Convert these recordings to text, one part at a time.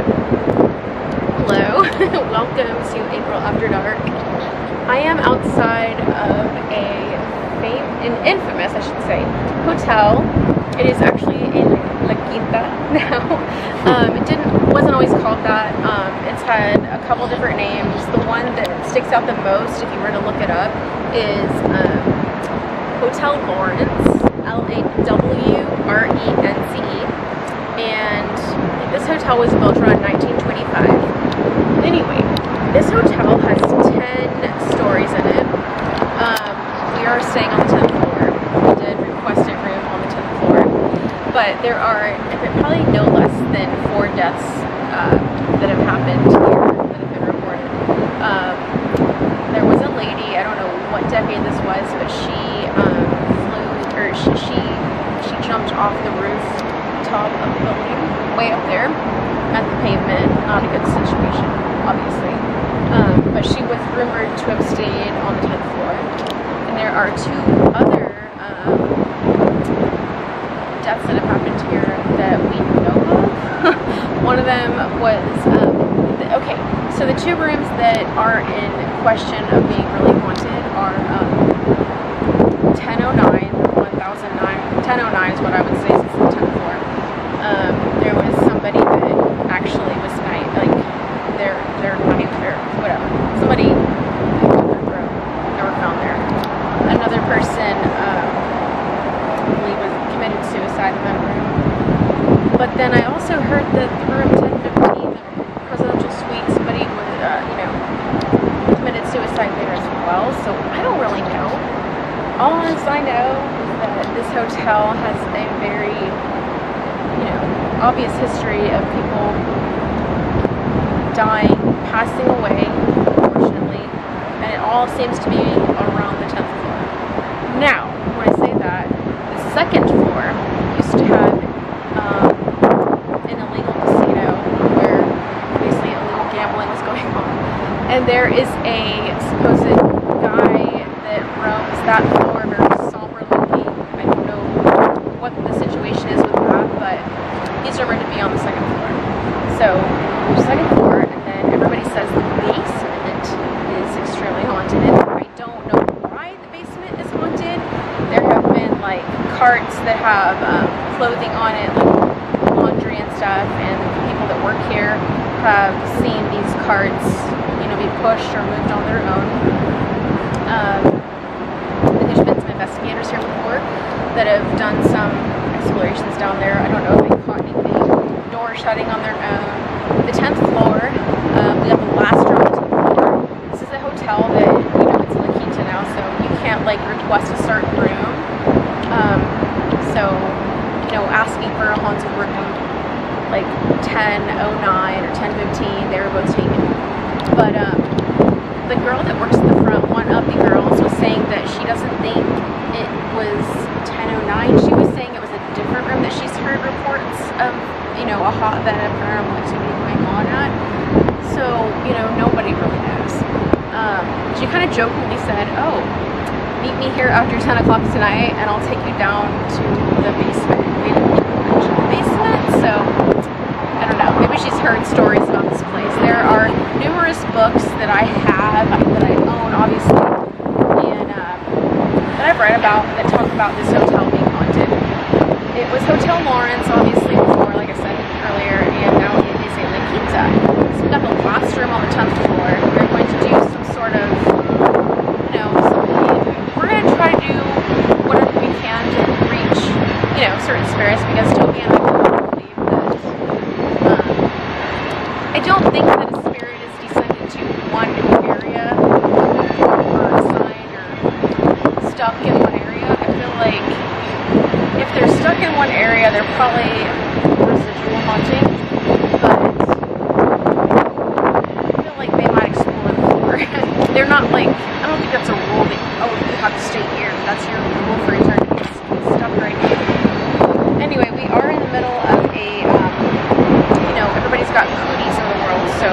good. Hello, welcome to April After Dark. I am outside of an infamous, I should say, hotel. It is actually in La Quinta now. It wasn't always called that. It's had a couple different names. The one that sticks out the most, if you were to look it up, is Hotel Lawrence, Lawrence. And this hotel was built around 1925. Anyway, this hotel has 10 stories in it. We are staying on the 10th floor. We did request a room on the 10th floor. But there are probably no less than 4 deaths that have happened here that have been reported. There was a lady, I don't know what decade this was, but she she jumped off the rooftop of the building, way up there at the pavement. Not a good situation, obviously. But she was rumored to have stayed on the 10th floor. And there are 2 other deaths that have happened here that we know of. One of them was, okay, so the 2 rooms that are in question of being really haunted are 1009, 1009 is what I would say since the 10th floor. There was somebody that actually was they're not even there, whatever. Somebody cut their throat. They were found there. Another person, I believe, was committed suicide in that room. But then I also heard that the room 1015, the presidential suite, somebody was, committed suicide there as well. So I don't really know. All I know is that this hotel has a very, obvious history of people dying, passing away, unfortunately, and it all seems to be around the 10th floor. Now, when I say that, the 2nd floor used to have an illegal casino where basically illegal gambling was going on, and there is a supposed guy that roams that floor, very somber looking. I don't know what the situation is with that, but he's rumored to be on the 2nd floor. So, the 2nd floor, and then everybody says the basement is extremely haunted. I don't know why the basement is haunted. There have been like carts that have clothing on it, like laundry and stuff, and the people that work here have seen these carts, be pushed or moved on their own. There's been some investigators here before that have done some explorations down there. I don't know if they caught anything. Doors shutting on their own. The 10th floor, we have the last room on the 10th floor. This is a hotel that, it's in La Quinta now, so you can't, request a certain room. So, asking for a haunted room, 1009 or 1015, they were both taken. But, the girl that works at the front, one of the girls, was saying that she doesn't think it was 1009. She was saying it was a different room that she's heard reports of, a hotbed of paranormal activity going on at. So, nobody really knows. She kind of jokingly said, oh, meet me here after 10 o'clock tonight and I'll take you down to the basement. We didn't even mention the basement, so I don't know. Maybe she's heard stories about this place. There are numerous books that I have, that I own, obviously, and that I've read about that talk about this hotel being haunted. It was Hotel Lawrence, obviously, before, like I said earlier, and now it is a La Quinta. So we've got the last room on the 10th floor. We're going to do some sort of, we're going to try to do whatever we can to reach, certain spirits, because Toby and I both believe that I don't think that a spirit is descended to one area or assigned or stuck in one area. I feel like if they're stuck in one area, they're probably residual haunting, but I feel like they might explore the floor. They're not I don't think that's a rule that, oh, you have to stay here. That's your rule for eternity. It's stuck right here. Anyway, we are in the middle of a, everybody's got cooties in the world, so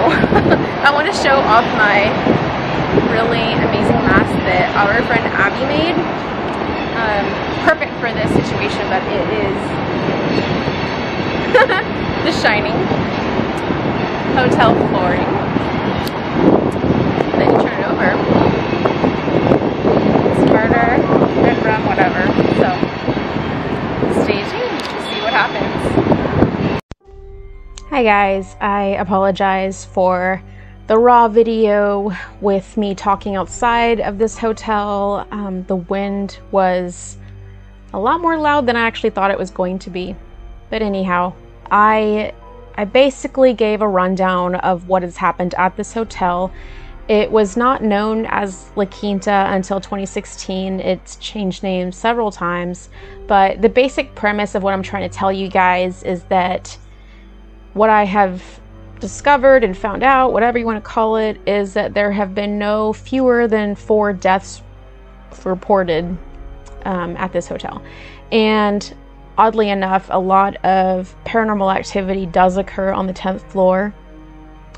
I want to show off my really amazing mask that our friend Abby made. Perfect for this situation, but it is The Shining. hotel flooring. Then you turn it over. It's murder, hit run, whatever. So stay tuned to see what happens. Hi guys, I apologize for the raw video with me talking outside of this hotel. The wind was a lot more loud than I actually thought it was going to be. But anyhow, I basically gave a rundown of what has happened at this hotel. It was not known as La Quinta until 2016. It's changed names several times, but the basic premise of what I'm trying to tell you guys is that what I have discovered and found out, whatever you want to call it, is that there have been no fewer than 4 deaths reported at this hotel. And oddly enough, a lot of paranormal activity does occur on the 10th floor.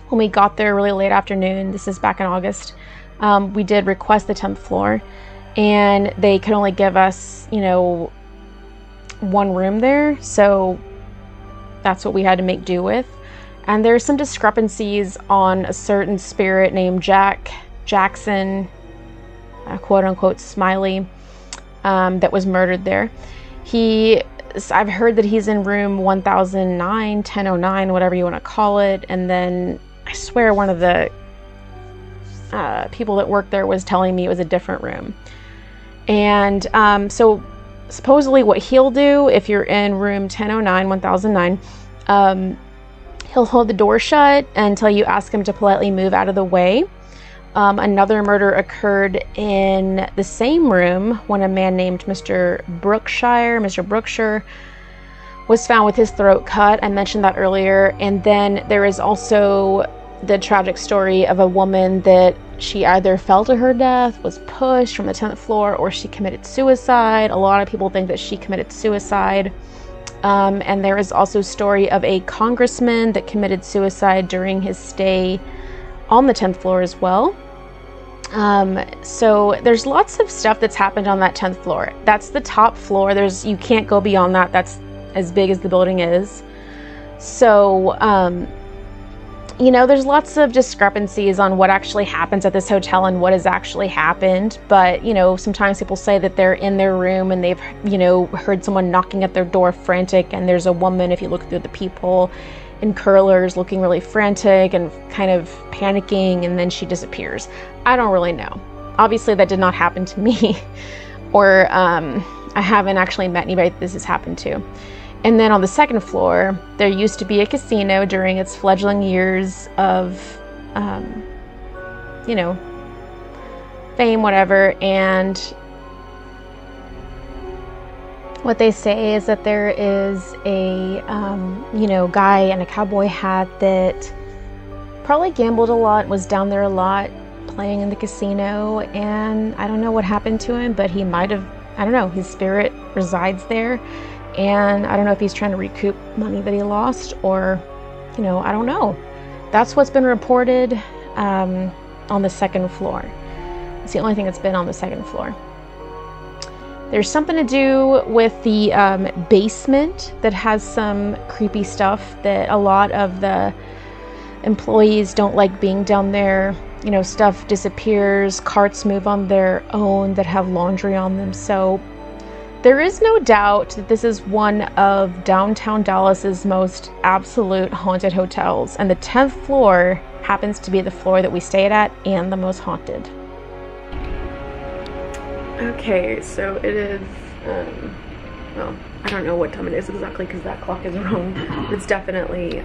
When we got there really late afternoon, this is back in August, we did request the 10th floor, and they could only give us, you know, 1 room there, so that's what we had to make do with. And there's some discrepancies on a certain spirit named Jackson, quote unquote Smiley, that was murdered there. I've heard that he's in room 1009, 1009, whatever you want to call it. And then I swear one of the people that worked there was telling me it was a different room. And so supposedly what he'll do if you're in room 1009, 1009, he'll hold the door shut until you ask him to politely move out of the way. Another murder occurred in the same room when a man named Mr. Brookshire was found with his throat cut. I mentioned that earlier. And then there is also the tragic story of a woman that she either fell to her death, was pushed from the 10th floor, or she committed suicide. A lot of people think that she committed suicide. And there is also a story of a congressman that committed suicide during his stay on the 10th floor as well. So there's lots of stuff that's happened on that 10th floor. That's the top floor. You can't go beyond that. That's as big as the building is. So, you know, there's lots of discrepancies on what actually happens at this hotel and what has actually happened. But, you know, sometimes people say that they're in their room and they've, you know, heard someone knocking at their door frantic, and there's a woman, if you look through the peephole, in curlers looking really frantic and kind of panicking, and then she disappears. I don't really know. Obviously that did not happen to me, or I haven't actually met anybody that this has happened to. And then on the 2nd floor, there used to be a casino during its fledgling years of, you know, fame, whatever. And what they say is that there is a, you know, guy in a cowboy hat that probably gambled a lot, was down there a lot, playing in the casino. And I don't know what happened to him, but he might have, I don't know, his spirit resides there. And I don't know if he's trying to recoup money that he lost, or, you know, I don't know. That's what's been reported on the 2nd floor. It's the only thing that's been on the 2nd floor. There's something to do with the basement that has some creepy stuff that a lot of the employees don't like being down there. You know, stuff disappears, carts move on their own that have laundry on them. So there is no doubt that this is one of downtown Dallas's most absolute haunted hotels, and the 10th floor happens to be the floor that we stayed at and the most haunted. Okay, so it is, well, I don't know what time it is exactly because that clock is wrong. It's definitely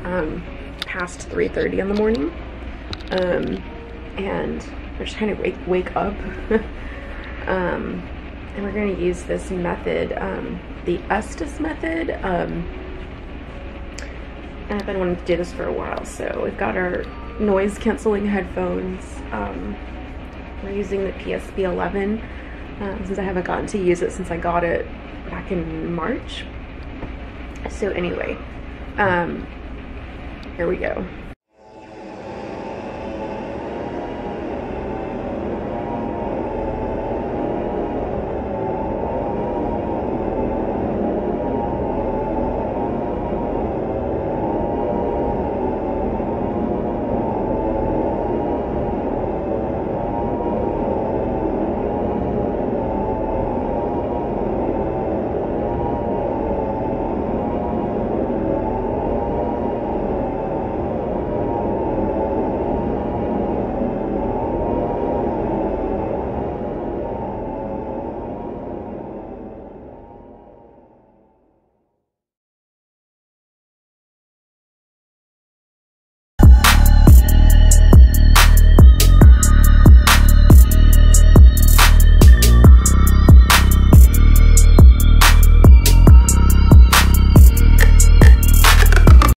past 3:30 in the morning, and we're just trying to wake up. And we're going to use this method, the Estes method, and I've been wanting to do this for a while. So we've got our noise canceling headphones. We're using the PSB 11 since I haven't gotten to use it since I got it back in March. So anyway, here we go.